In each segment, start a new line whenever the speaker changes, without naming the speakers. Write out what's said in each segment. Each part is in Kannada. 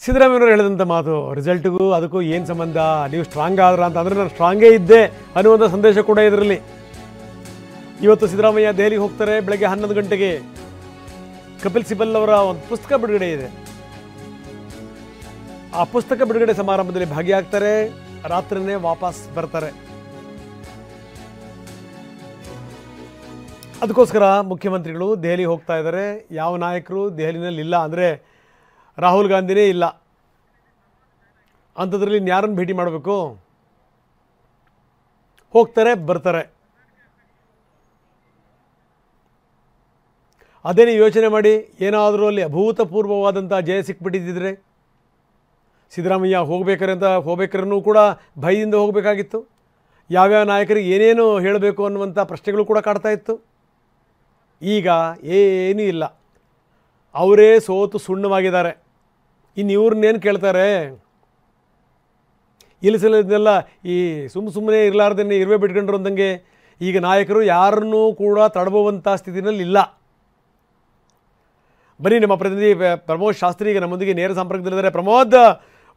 ಸಿದ್ದರಾಮಯ್ಯನವರು ಹೇಳಿದಂಥ ಮಾತು ರಿಸಲ್ಟ್ಗೂ ಅದಕ್ಕೂ ಏನು ಸಂಬಂಧ, ನೀವು ಸ್ಟ್ರಾಂಗ್ ಆದ್ರ ಅಂತಂದರೆ ನಾನು ಸ್ಟ್ರಾಂಗೇ ಇದ್ದೆ ಅನ್ನುವಂಥ ಸಂದೇಶ ಕೂಡ ಇದರಲ್ಲಿ. ಇವತ್ತು ಸಿದ್ದರಾಮಯ್ಯ ದೆಹಲಿಗೆ ಹೋಗ್ತಾರೆ. ಬೆಳಗ್ಗೆ 11 ಗಂಟೆಗೆ ಕಪಿಲ್ ಸಿಬಲ್ ಅವರ ಒಂದು ಪುಸ್ತಕ ಬಿಡುಗಡೆ ಇದೆ. ಆ ಪುಸ್ತಕ ಬಿಡುಗಡೆ ಸಮಾರಂಭದಲ್ಲಿ ಭಾಗಿಯಾಗ್ತಾರೆ. ರಾತ್ರಿನೇ ವಾಪಸ್ ಬರ್ತಾರೆ. ಅದಕ್ಕೋಸ್ಕರ ಮುಖ್ಯಮಂತ್ರಿಗಳು ದೆಹಲಿಗೆ ಹೋಗ್ತಾ ಇದ್ದಾರೆ. ಯಾವ ನಾಯಕರು ದೆಹಲಿನಲ್ಲಿ ಇಲ್ಲ, ಅಂದರೆ ರಾಹುಲ್ ಗಾಂಧಿನೇ ಇಲ್ಲ. ಅಂಥದ್ರಲ್ಲಿ ಇನ್ಯಾರನ್ನು ಭೇಟಿ ಮಾಡಬೇಕು? ಹೋಗ್ತಾರೆ, ಬರ್ತಾರೆ. ಅದೇ ನೀವು ಯೋಚನೆ ಮಾಡಿ, ಏನಾದರೂ ಅಲ್ಲಿ ಅಭೂತಪೂರ್ವವಾದಂಥ ಜಯ ಸಿಕ್ಬಿಟ್ಟಿದ್ದರೆ ಸಿದ್ದರಾಮಯ್ಯ ಹೋಗ್ಬೇಕಾದ್ರೂ ಕೂಡ ಭಯದಿಂದ ಹೋಗಬೇಕಾಗಿತ್ತು. ಯಾವ್ಯಾವ ನಾಯಕರಿಗೆ ಏನೇನು ಹೇಳಬೇಕು ಅನ್ನುವಂಥ ಪ್ರಶ್ನೆಗಳು ಕೂಡ ಕಾಡ್ತಾ ಇತ್ತು. ಈಗ ಏನೂ ಇಲ್ಲ. ಅವರೇ ಸೋತು ಸುಣ್ಣವಾಗಿದ್ದಾರೆ. ಇನ್ನು ಇವ್ರನ್ನೇನು ಕೇಳ್ತಾರೆ? ಇಲ್ಲಿ ಸಲದೆಲ್ಲ ಈ ಸುಮ್ಮನೆ ಇರಲಾರ್ದೇ ಇರುವೆ ಬಿಟ್ಕೊಂಡ್ರು ಅಂದಂಗೆ ಈಗ ನಾಯಕರು ಯಾರನ್ನೂ ಕೂಡ ತಡಬುವಂಥ ಸ್ಥಿತಿನಲ್ಲಿ ಇಲ್ಲ. ಬನ್ನಿ, ನಮ್ಮ ಪ್ರತಿನಿಧಿ ಪ್ರಮೋದ್ ಶಾಸ್ತ್ರಿ ಈಗ ನಮ್ಮೊಂದಿಗೆ ನೇರ ಸಂಪರ್ಕದಲ್ಲಿದ್ದಾರೆ. ಪ್ರಮೋದ್,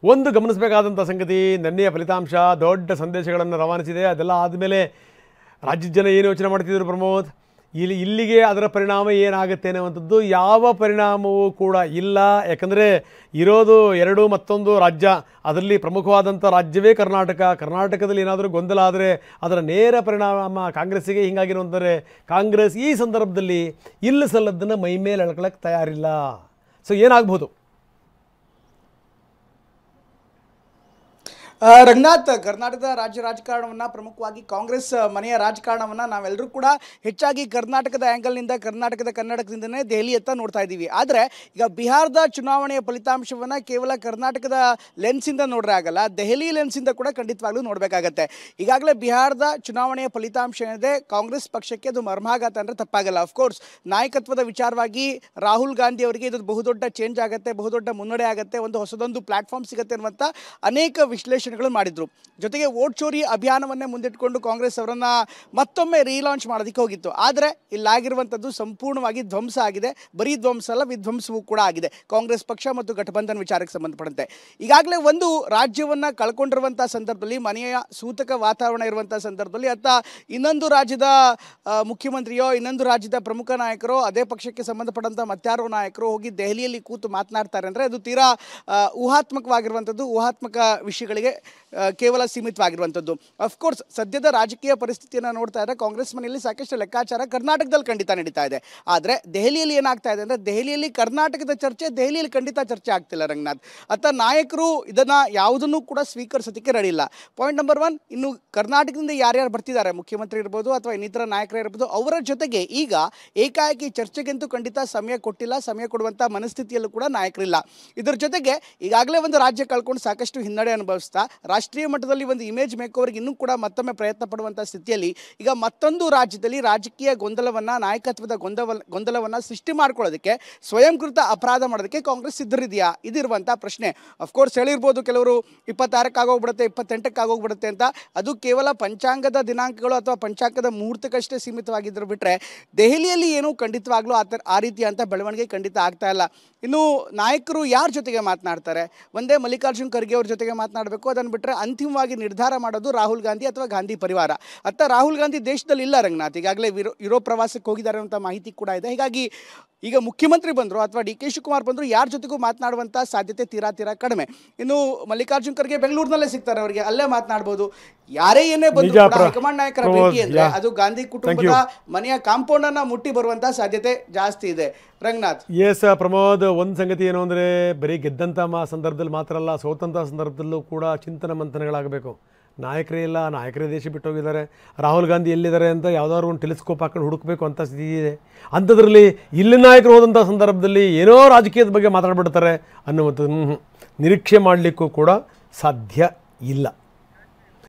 ಒಂದು ಗಮನಿಸಬೇಕಾದಂಥ ಸಂಗತಿ, ನಿನ್ನೆಯ ಫಲಿತಾಂಶ ದೊಡ್ಡ ಸಂದೇಶಗಳನ್ನು ರವಾನಿಸಿದೆ. ಅದೆಲ್ಲ ಆದಮೇಲೆ ರಾಜ್ಯದ ಜನ ಏನು ಯೋಚನೆ ಮಾಡ್ತಿದ್ರು ಪ್ರಮೋದ್? ಇಲ್ಲಿಗೆ ಅದರ ಪರಿಣಾಮ ಏನಾಗುತ್ತೆ ಅನ್ನುವಂಥದ್ದು ಯಾವ ಪರಿಣಾಮವೂ ಕೂಡ ಇಲ್ಲ. ಯಾಕಂದರೆ ಇರೋದು ಎರಡು, ಮತ್ತೊಂದು ರಾಜ್ಯ, ಅದರಲ್ಲಿ ಪ್ರಮುಖವಾದಂಥ ರಾಜ್ಯವೇ ಕರ್ನಾಟಕ. ಕರ್ನಾಟಕದಲ್ಲಿ ಏನಾದರೂ ಗೊಂದಲ ಆದರೆ ಅದರ ನೇರ ಪರಿಣಾಮ ಕಾಂಗ್ರೆಸ್ಸಿಗೆ. ಹೀಗಾಗಿರುವಂದರೆ ಕಾಂಗ್ರೆಸ್ ಈ ಸಂದರ್ಭದಲ್ಲಿ ಇಲ್ಲ ಸಲ್ಲದನ್ನು ಮೈ ಮೇಲೆ ಎಳ್ಕೊಳ್ಳೋಕ್ಕೆ ತಯಾರಿಲ್ಲ. ಸೊ ಏನಾಗ್ಬೋದು?
ರಂಗನಾಥ್, ಕರ್ನಾಟಕದ ರಾಜ್ಯ ರಾಜಕಾರಣವನ್ನು, ಪ್ರಮುಖವಾಗಿ ಕಾಂಗ್ರೆಸ್ ಮನೆಯ ರಾಜಕಾರಣವನ್ನು ನಾವೆಲ್ಲರೂ ಕೂಡ ಹೆಚ್ಚಾಗಿ ಕರ್ನಾಟಕದ ಆ್ಯಂಗಲ್ನಿಂದ, ಕರ್ನಾಟಕದ ಕನ್ನಡಕದಿಂದನೇ ದೆಹಲಿಯತ್ತ ನೋಡ್ತಾ ಇದ್ದೀವಿ. ಆದರೆ ಈಗ ಬಿಹಾರದ ಚುನಾವಣೆಯ ಫಲಿತಾಂಶವನ್ನು ಕೇವಲ ಕರ್ನಾಟಕದ ಲೆನ್ಸಿಂದ ನೋಡ್ರೆ ಆಗಲ್ಲ, ದೆಹಲಿ ಲೆನ್ಸಿಂದ ಕೂಡ ಖಂಡಿತವಾಗ್ಲೂ ನೋಡಬೇಕಾಗತ್ತೆ. ಈಗಾಗಲೇ ಬಿಹಾರದ ಚುನಾವಣೆಯ ಫಲಿತಾಂಶ ಏನಿದೆ ಕಾಂಗ್ರೆಸ್ ಪಕ್ಷಕ್ಕೆ ಅದು ಮರ್ಮಾಘಾತ ಅಂದರೆ ತಪ್ಪಾಗಲ್ಲ. ಅಫ್ಕೋರ್ಸ್ ನಾಯಕತ್ವದ ವಿಚಾರವಾಗಿ ರಾಹುಲ್ ಗಾಂಧಿ ಅವರಿಗೆ ಇದು ಬಹುದೊಡ್ಡ ಚೇಂಜ್ ಆಗುತ್ತೆ, ಬಹುದೊಡ್ಡ ಮುನ್ನಡೆ ಆಗುತ್ತೆ, ಒಂದು ಹೊಸದೊಂದು ಪ್ಲಾಟ್ಫಾರ್ಮ್ ಸಿಗುತ್ತೆ ಅನ್ನುವಂಥ ಅನೇಕ ವಿಶ್ಲೇಷಣೆ ಮಾಡಿದ್ರು. ಜೊತೆಗೆ ವೋಟ್ ಚೋರಿ ಅಭಿಯಾನವನ್ನೇ ಮುಂದಿಟ್ಟುಕೊಂಡು ಕಾಂಗ್ರೆಸ್ ಅವರನ್ನ ಮತ್ತೊಮ್ಮೆ ರೀಲಾಂಚ್ ಮಾಡೋದಕ್ಕೆ ಹೋಗಿತ್ತು. ಆದರೆ ಇಲ್ಲಾಗಿರುವಂಥದ್ದು ಸಂಪೂರ್ಣವಾಗಿ ಧ್ವಂಸ ಆಗಿದೆ. ಬರೀ ಧ್ವಂಸ ಅಲ್ಲ, ವಿಧ್ವಂಸವೂ ಕೂಡ ಆಗಿದೆ ಕಾಂಗ್ರೆಸ್ ಪಕ್ಷ ಮತ್ತು ಗಠಬಂಧನ್ ವಿಚಾರಕ್ಕೆ ಸಂಬಂಧಪಟ್ಟಂತೆ. ಈಗಾಗಲೇ ಒಂದು ರಾಜ್ಯವನ್ನು ಕಳ್ಕೊಂಡಿರುವಂಥ ಸಂದರ್ಭದಲ್ಲಿ, ಮನೆಯ ಸೂತಕ ವಾತಾವರಣ ಇರುವಂಥ ಸಂದರ್ಭದಲ್ಲಿ ಅತ್ತ ಇನ್ನೊಂದು ರಾಜ್ಯದ ಮುಖ್ಯಮಂತ್ರಿಯೋ, ಇನ್ನೊಂದು ರಾಜ್ಯದ ಪ್ರಮುಖ ನಾಯಕರೋ, ಅದೇ ಪಕ್ಷಕ್ಕೆ ಸಂಬಂಧಪಟ್ಟಂಥ ಮತ್ತಾರೋ ನಾಯಕರು ಹೋಗಿ ದೆಹಲಿಯಲ್ಲಿ ಕೂತು ಮಾತನಾಡ್ತಾರೆ ಅಂದರೆ ಅದು ತೀರಾ ಊಹಾತ್ಮಕವಾಗಿರುವಂಥದ್ದು, ಊಹಾತ್ಮಕ ವಿಷಯಗಳಿಗೆ ಕೇವಲ ಸೀಮಿತವಾಗಿರುವಂಥದ್ದು. ಅಫ್ಕೋರ್ಸ್ ಸದ್ಯದ ರಾಜಕೀಯ ಪರಿಸ್ಥಿತಿಯನ್ನು ನೋಡ್ತಾ ಇದ್ದರೆ ಕಾಂಗ್ರೆಸ್ ಮನೆಯಲ್ಲಿ ಸಾಕಷ್ಟು ಲೆಕ್ಕಾಚಾರ ಕರ್ನಾಟಕದಲ್ಲಿ ಖಂಡಿತ ನಡೀತಾ ಇದೆ. ಆದರೆ ದೆಹಲಿಯಲ್ಲಿ ಏನಾಗ್ತಾ ಇದೆ ಅಂದರೆ, ದೆಹಲಿಯಲ್ಲಿ ಕರ್ನಾಟಕದ ಚರ್ಚೆ ದೆಹಲಿಯಲ್ಲಿ ಖಂಡಿತ ಚರ್ಚೆ ಆಗ್ತಿಲ್ಲ ರಂಗನಾಥ್. ಅತ್ತ ನಾಯಕರು ಇದನ್ನು ಯಾವುದನ್ನು ಕೂಡ ಸ್ವೀಕರಿಸೋದಕ್ಕೆ ರೆಡಿ ಇಲ್ಲ. ಪಾಯಿಂಟ್ ನಂಬರ್ 1, ಇನ್ನು ಕರ್ನಾಟಕದಿಂದ ಯಾರ್ಯಾರು ಬರ್ತಿದ್ದಾರೆ, ಮುಖ್ಯಮಂತ್ರಿ ಇರ್ಬೋದು ಅಥವಾ ಇನ್ನಿತರ ನಾಯಕರು ಇರ್ಬೋದು, ಅವರ ಜೊತೆಗೆ ಈಗ ಏಕಾಏಕಿ ಚರ್ಚೆಗಂತೂ ಖಂಡಿತ ಸಮಯ ಕೊಟ್ಟಿಲ್ಲ, ಸಮಯ ಕೊಡುವಂಥ ಮನಸ್ಥಿತಿಯಲ್ಲೂ ಕೂಡ ನಾಯಕರಿಲ್ಲ. ಇದರ ಜೊತೆಗೆ ಈಗಾಗಲೇ ಒಂದು ರಾಜ್ಯ ಕಳ್ಕೊಂಡು ಸಾಕಷ್ಟು ಹಿನ್ನಡೆ ಅನುಭವಿಸ್ತಾ ರಾಷ್ಟ್ರೀಯ ಮಟ್ಟದಲ್ಲಿ ಒಂದು ಇಮೇಜ್ ಮೇಕೋವರ್ಗೆ ಇನ್ನೂ ಕೂಡ ಮತ್ತೊಮ್ಮೆ ಪ್ರಯತ್ನ ಪಡುವಂಥ ಸ್ಥಿತಿಯಲ್ಲಿ ಈಗ ಮತ್ತೊಂದು ರಾಜ್ಯದಲ್ಲಿ ರಾಜಕೀಯ ಗೊಂದಲವನ್ನು, ನಾಯಕತ್ವದ ಗೊಂದಲವನ್ನು ಸೃಷ್ಟಿ ಮಾಡ್ಕೊಳ್ಳೋದಕ್ಕೆ, ಸ್ವಯಂಕೃತ ಅಪರಾಧ ಮಾಡೋದಕ್ಕೆ ಕಾಂಗ್ರೆಸ್ ಸಿದ್ಧರಿದೆಯಾ? ಇದಿರುವಂಥ ಪ್ರಶ್ನೆ. ಅಫ್ಕೋರ್ಸ್ ಹೇಳಿರ್ಬೋದು ಕೆಲವರು 26ಕ್ಕೆ ಆಗೋಗ್ಬಿಡುತ್ತೆ, 28ಕ್ಕೆ ಆಗೋಗ್ಬಿಡುತ್ತೆ ಅಂತ. ಅದು ಕೇವಲ ಪಂಚಾಂಗದ ದಿನಾಂಕಗಳು ಅಥವಾ ಪಂಚಾಂಗದ ಮುಹೂರ್ತಕ್ಕಷ್ಟೇ ಸೀಮಿತವಾಗಿದ್ದರು ಬಿಟ್ಟರೆ ದೆಹಲಿಯಲ್ಲಿ ಏನೂ ಖಂಡಿತವಾಗ್ಲೂ ಆ ರೀತಿಯಂಥ ಬೆಳವಣಿಗೆ ಖಂಡಿತ ಆಗ್ತಾ ಇಲ್ಲ. ಇನ್ನು ನಾಯಕರು ಯಾರ ಜೊತೆಗೆ ಮಾತನಾಡ್ತಾರೆ? ಒಂದೇ ಮಲ್ಲಿಕಾರ್ಜುನ್ ಖರ್ಗೆ ಅವ್ರ ಜೊತೆಗೆ ಮಾತನಾಡಬೇಕು. ಅದನ್ನು ಬಿಟ್ಟರೆ ಅಂತಿಮವಾಗಿ ನಿರ್ಧಾರ ಮಾಡೋದು ರಾಹುಲ್ ಗಾಂಧಿ ಅಥವಾ ಗಾಂಧಿ ಪರಿವಾರ. ಅತ್ತ ರಾಹುಲ್ ಗಾಂಧಿ ದೇಶದಲ್ಲಿ ಇಲ್ಲ ರಂಗನಾಥ್. ಈಗಾಗಲೇ ಯುರೋಪ್ ಪ್ರವಾಸಕ್ಕೆ ಹೋಗಿದ್ದಾರೆ ಅಂತ ಮಾಹಿತಿ ಕೂಡ ಇದೆ. ಹೀಗಾಗಿ ಈಗ ಮುಖ್ಯಮಂತ್ರಿ ಬಂದರು ಅಥವಾ ಡಿ ಕೆ ಶಿವಕುಮಾರ್ ಬಂದರು, ಯಾರ ಜೊತೆಗೂ ಮಾತನಾಡುವಂಥ ಸಾಧ್ಯತೆ ತೀರಾ ಕಡಿಮೆ. ಇನ್ನು ಮಲ್ಲಿಕಾರ್ಜುನ್ ಖರ್ಗೆ ಬೆಂಗಳೂರಿನಲ್ಲೇ ಸಿಗ್ತಾರೆ, ಅವರಿಗೆ ಅಲ್ಲೇ ಮಾತನಾಡ್ಬೋದು. ಯಾರೇ ಏನೇ ಬಂದರೂ ಹೈಕಮಾಂಡ್ ನಾಯಕರ ಭೇಟಿ ಅಂದರೆ ಅದು ಗಾಂಧಿ ಕುಟುಂಬದ ಮನೆಯ ಕಾಂಪೌಂಡ್ ಅನ್ನ ಮುಟ್ಟಿ ಬರುವಂತಹ ಸಾಧ್ಯತೆ ಜಾಸ್ತಿ ಇದೆ ರಂಗನಾಥ್.
ಎಸ್ ಪ್ರಮೋದ್, ಒಂದು ಸಂಗತಿ ಏನು ಅಂದರೆ, ಬರೀ ಗೆದ್ದಂಥ ಸಂದರ್ಭದಲ್ಲಿ ಮಾತ್ರ ಅಲ್ಲ, ಸೋತಂಥ ಸಂದರ್ಭದಲ್ಲೂ ಕೂಡ ಚಿಂತನ ಮಂಥನಗಳಾಗಬೇಕು. ನಾಯಕರೇ ಇಲ್ಲ, ನಾಯಕರೇ ದೇಶ ಬಿಟ್ಟು ಹೋಗಿದ್ದಾರೆ, ರಾಹುಲ್ ಗಾಂಧಿ ಎಲ್ಲಿದ್ದಾರೆ ಅಂತ ಯಾವುದಾದ್ರು ಒಂದು ಟೆಲಿಸ್ಕೋಪ್ ಹಾಕೊಂಡು ಹುಡುಕಬೇಕು ಅಂತ ಸ್ಥಿತಿ ಇದೆ. ಅಂಥದ್ರಲ್ಲಿ ಇಲ್ಲಿ ನಾಯಕರು ಹೋದಂಥ ಸಂದರ್ಭದಲ್ಲಿ ಏನೋ ರಾಜಕೀಯದ ಬಗ್ಗೆ ಮಾತಾಡ್ಬಿಡ್ತಾರೆ ಅನ್ನುವಂಥದ್ದು ನಿರೀಕ್ಷೆ ಮಾಡಲಿಕ್ಕೂ ಕೂಡ ಸಾಧ್ಯ ಇಲ್ಲ.